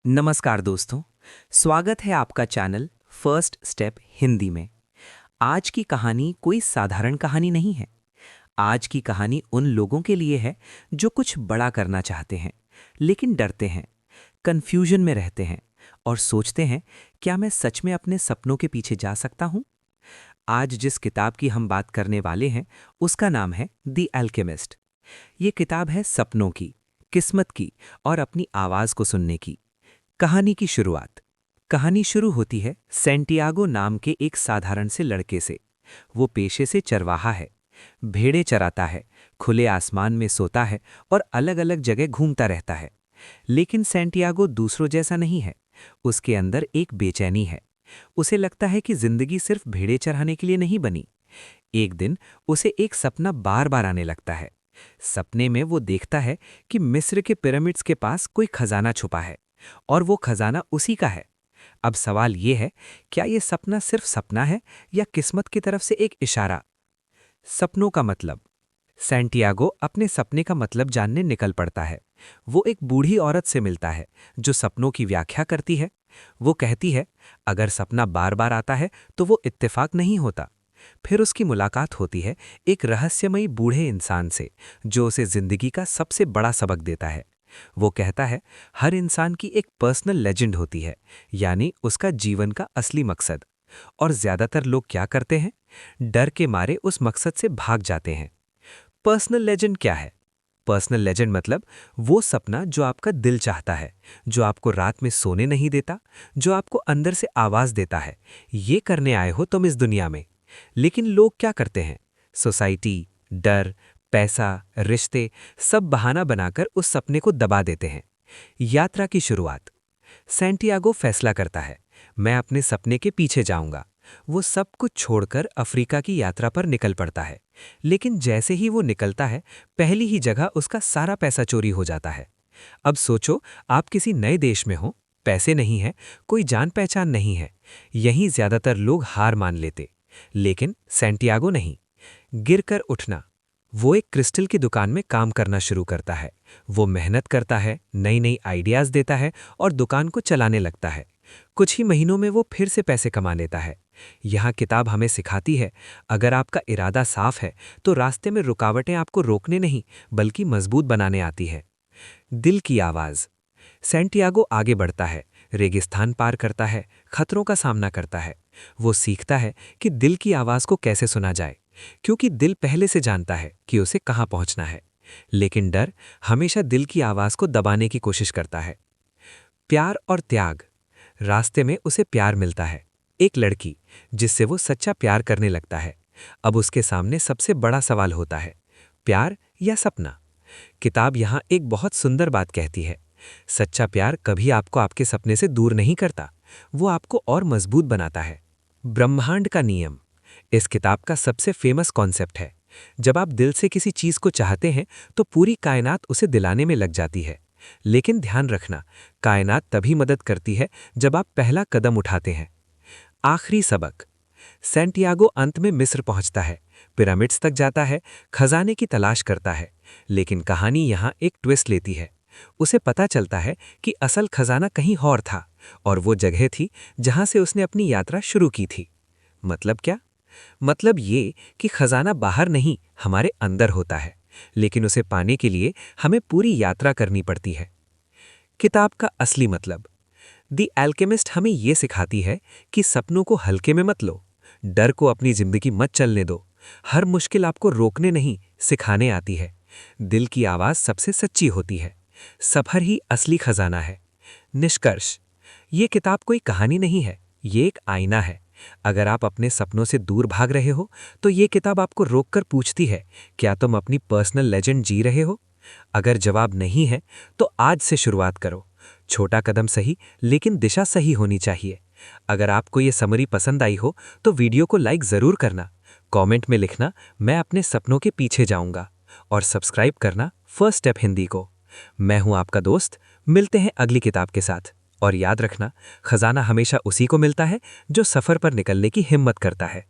नमस्कार दोस्तों, स्वागत है आपका चैनल फर्स्ट स्टेप हिंदी में। आज की कहानी कोई साधारण कहानी नहीं है। आज की कहानी उन लोगों के लिए है जो कुछ बड़ा करना चाहते हैं, लेकिन डरते हैं, कंफ्यूजन में रहते हैं और सोचते हैं, क्या मैं सच में अपने सपनों के पीछे जा सकता हूं? आज जिस किताब की हम बात करने वाले हैं, उसका नाम है द अल्केमिस्ट। ये किताब है सपनों की, किस्मत की और अपनी आवाज को सुनने की। कहानी की शुरुआत। कहानी शुरू होती है सैंटियागो नाम के एक साधारण से लड़के से। वो पेशे से चरवाहा है, भेड़ें चराता है, खुले आसमान में सोता है और अलग अलग जगह घूमता रहता है। लेकिन सैंटियागो दूसरों जैसा नहीं है। उसके अंदर एक बेचैनी है। उसे लगता है कि जिंदगी सिर्फ भेड़ें चराने के लिए नहीं बनी। एक दिन उसे एक सपना बार बार आने लगता है। सपने में वो देखता है कि मिस्र के पिरामिड्स के पास कोई खजाना छुपा है और वो खजाना उसी का है। अब सवाल ये है, क्या ये सपना सिर्फ सपना है या किस्मत की तरफ से एक इशारा? सपनों का मतलब। सैंटियागो अपने सपने का मतलब जानने निकल पड़ता है। वो एक बूढ़ी औरत से मिलता है जो सपनों की व्याख्या करती है। वो कहती है, अगर सपना बार बार आता है तो वो इत्तेफाक नहीं होता। फिर उसकी मुलाकात होती है एक रहस्यमयी बूढ़े इंसान से जो उसे जिंदगी का सबसे बड़ा सबक देता है। वो कहता है, हर इंसान की एक पर्सनल लेजेंड होती है, यानी उसका जीवन का असली मकसद। और ज्यादातर लोग क्या करते हैं? डर के मारे उस मकसद से भाग जाते हैं। पर्सनल लेजेंड क्या है? पर्सनल लेजेंड मतलब वो सपना जो आपका दिल चाहता है, जो आपको रात में सोने नहीं देता, जो आपको अंदर से आवाज देता है, ये करने आए हो तुम इस दुनिया में। लेकिन लोग क्या करते हैं? सोसाइटी, डर, पैसा, रिश्ते, सब बहाना बनाकर उस सपने को दबा देते हैं। यात्रा की शुरुआत। सैंटियागो फैसला करता है, मैं अपने सपने के पीछे जाऊंगा। वो सब कुछ छोड़कर अफ्रीका की यात्रा पर निकल पड़ता है। लेकिन जैसे ही वो निकलता है, पहली ही जगह उसका सारा पैसा चोरी हो जाता है। अब सोचो, आप किसी नए देश में हो, पैसे नहीं है, कोई जान पहचान नहीं है। यहीं ज्यादातर लोग हार मान लेते। लेकिन सैंटियागो नहीं। गिरकर उठना। वो एक क्रिस्टल की दुकान में काम करना शुरू करता है। वो मेहनत करता है, नई नई आइडियाज देता है और दुकान को चलाने लगता है। कुछ ही महीनों में वो फिर से पैसे कमा लेता है। यहाँ किताब हमें सिखाती है, अगर आपका इरादा साफ है तो रास्ते में रुकावटें आपको रोकने नहीं बल्कि मजबूत बनाने आती है। दिल की आवाज। सैंटियागो आगे बढ़ता है, रेगिस्तान पार करता है, खतरों का सामना करता है। वो सीखता है कि दिल की आवाज को कैसे सुना जाए, क्योंकि दिल पहले से जानता है कि उसे कहाँ पहुंचना है। लेकिन डर हमेशा दिल की आवाज को दबाने की कोशिश करता है। प्यार और त्याग। रास्ते में उसे प्यार मिलता है, एक लड़की जिससे वो सच्चा प्यार करने लगता है। अब उसके सामने सबसे बड़ा सवाल होता है, प्यार या सपना? किताब यहाँ एक बहुत सुंदर बात कहती है, सच्चा प्यार कभी आपको आपके सपने से दूर नहीं करता, वो आपको और मजबूत बनाता है। ब्रह्मांड का नियम इस किताब का सबसे फेमस कॉन्सेप्ट है। जब आप दिल से किसी चीज को चाहते हैं तो पूरी कायनात उसे दिलाने में लग जाती है। लेकिन ध्यान रखना, कायनात तभी मदद करती है जब आप पहला कदम उठाते हैं। आखिरी सबक। सैंटियागो अंत में मिस्र पहुंचता है, पिरामिड्स तक जाता है, खजाने की तलाश करता है। लेकिन कहानी यहाँ एक ट्विस्ट लेती है। उसे पता चलता है कि असल खजाना कहीं और था और वो जगह थी जहां से उसने अपनी यात्रा शुरू की थी। मतलब क्या? मतलब ये कि खजाना बाहर नहीं, हमारे अंदर होता है, लेकिन उसे पाने के लिए हमें पूरी यात्रा करनी पड़ती है। किताब का असली मतलब। द एल्केमिस्ट हमें ये सिखाती है कि सपनों को हल्के में मत लो, डर को अपनी जिंदगी मत चलने दो। हर मुश्किल आपको रोकने नहीं, सिखाने आती है। दिल की आवाज सबसे सच्ची होती है। सफर ही असली खजाना है। निष्कर्ष। ये किताब कोई कहानी नहीं है, ये एक आईना है। अगर आप अपने सपनों से दूर भाग रहे हो तो ये किताब आपको रोककर पूछती है, क्या तुम अपनी पर्सनल लेजेंड जी रहे हो? अगर जवाब नहीं है तो आज से शुरुआत करो। छोटा कदम सही, लेकिन दिशा सही होनी चाहिए। अगर आपको ये समरी पसंद आई हो तो वीडियो को लाइक जरूर करना, कमेंट में लिखना मैं अपने सपनों के पीछे जाऊंगा और सब्सक्राइब करना फर्स्ट स्टेप हिंदी को। मैं हूं आपका दोस्त, मिलते हैं अगली किताब के साथ। और याद रखना, खजाना हमेशा उसी को मिलता है जो सफर पर निकलने की हिम्मत करता है।